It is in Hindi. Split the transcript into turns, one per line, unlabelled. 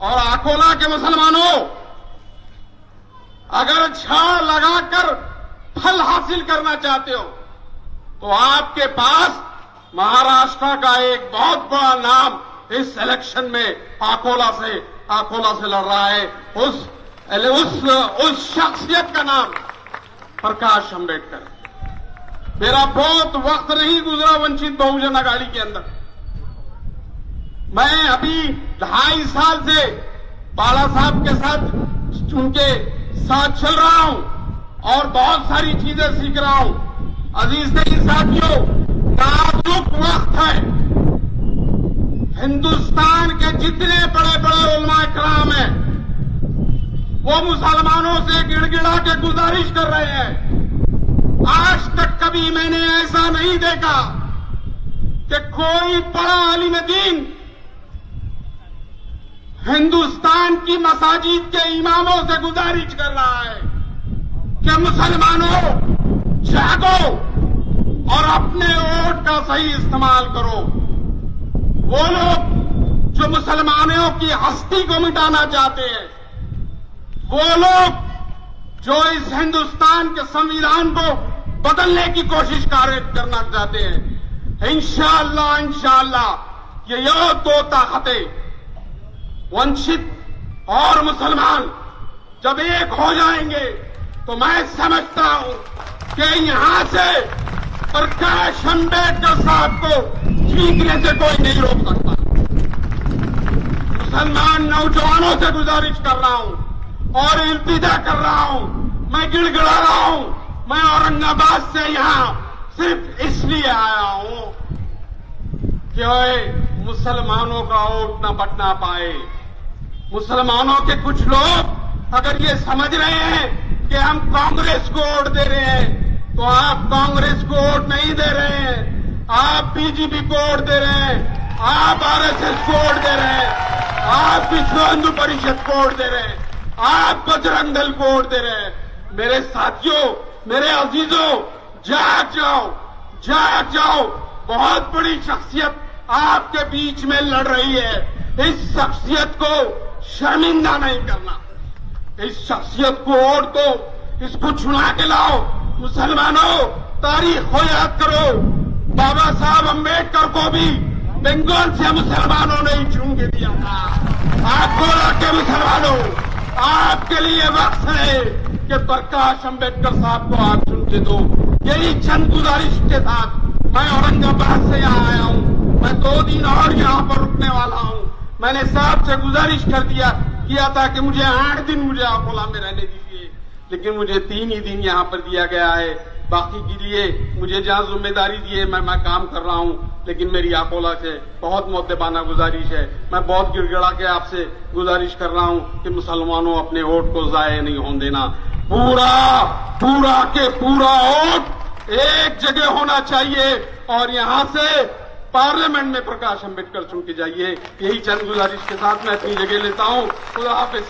और अकोला के मुसलमानों, अगर झाड़ लगाकर फल हासिल करना चाहते हो तो आपके पास महाराष्ट्र का एक बहुत बड़ा नाम इस इलेक्शन में अकोला से लड़ रहा है। उस शख्सियत का नाम प्रकाश अंबेडकर। मेरा बहुत वक्त नहीं गुजरा वंचित बहुजन अघाड़ी के अंदर। मैं अभी 2.5 साल से बाला साहब के साथ उनके साथ चल रहा हूं और बहुत सारी चीजें सीख रहा हूं। अजीज साथियों, नाजुक वक्त है। हिंदुस्तान के जितने बड़े बड़े उलमाए कराम हैं वो मुसलमानों से गिड़गिड़ा के गुजारिश कर रहे हैं। आज तक कभी मैंने ऐसा नहीं देखा कि कोई बड़ा आलिम दीन हिंदुस्तान की मसाजिद के इमामों से गुजारिश कर रहा है कि मुसलमानों जागो और अपने वोट का सही इस्तेमाल करो। वो लोग जो मुसलमानों की हस्ती को मिटाना चाहते हैं, वो लोग जो इस हिंदुस्तान के संविधान को बदलने की कोशिश करना चाहते हैं, इंशाअल्लाह ये दो ताकतें वंचित और मुसलमान जब एक हो जाएंगे तो मैं समझता हूं कि यहां से प्रकाश अंबेडकर साहब को जीतने से कोई नहीं रोक सकता। मुसलमान नौजवानों से गुजारिश कर रहा हूं और इल्तिजा कर रहा हूं, मैं गिड़गिड़ा रहा हूं। मैं औरंगाबाद से यहां सिर्फ इसलिए आया हूं कि मुसलमानों का वोट न बटना पाए। मुसलमानों के कुछ लोग अगर ये समझ रहे हैं कि हम कांग्रेस को वोट दे रहे हैं, तो आप कांग्रेस को वोट नहीं दे रहे हैं, आप बीजेपी को वोट दे रहे हैं, आप आरएसएस को वोट दे रहे हैं, आप विश्व हिंदू परिषद को वोट दे रहे हैं, आप बजरंग दल को वोट दे रहे हैं। मेरे साथियों, मेरे अजीजों, जाग जाओ, जाग जाओ। बहुत बड़ी शख्सियत आपके बीच में लड़ रही है। इस शख्सियत को शर्मिंदा नहीं करना। इस शख्सियत को वोट दो, इसको चुना के लाओ। मुसलमानों, तारीख को याद करो, बाबा साहब अंबेडकर को भी बंगाल से मुसलमानों ने ही चुन के दिया था। अकोला के मुसलमानों, आपके लिए वक्त है कि प्रकाश अंबेडकर साहब को आप चुन के दो। यही चंद गुजारिश के साथ मैं औरंगाबाद से यहाँ आया हूँ। मैं 2 दिन और यहाँ पर रुकने वाला हूँ। मैंने साहब से गुजारिश किया था कि मुझे 8 दिन मुझे अकोला में रहने दीजिए, लेकिन मुझे 3 ही दिन यहाँ पर दिया गया है। बाकी के लिए मुझे जहाँ जिम्मेदारी दी है मैं काम कर रहा हूँ, लेकिन मेरी अकोला से बहुत मुद्देबाना गुजारिश है। मैं बहुत गिड़गिड़ा के आपसे गुजारिश कर रहा हूँ कि मुसलमानों, अपने वोट को जाया नहीं होने देना। पूरा के पूरा वोट एक जगह होना चाहिए और यहाँ से पार्लियामेंट में प्रकाश अंबेडकर चुन के जाइए। यही चंद गुजारिश के साथ मैं अपनी जगह लेता हूँ। खुदा हाफिज।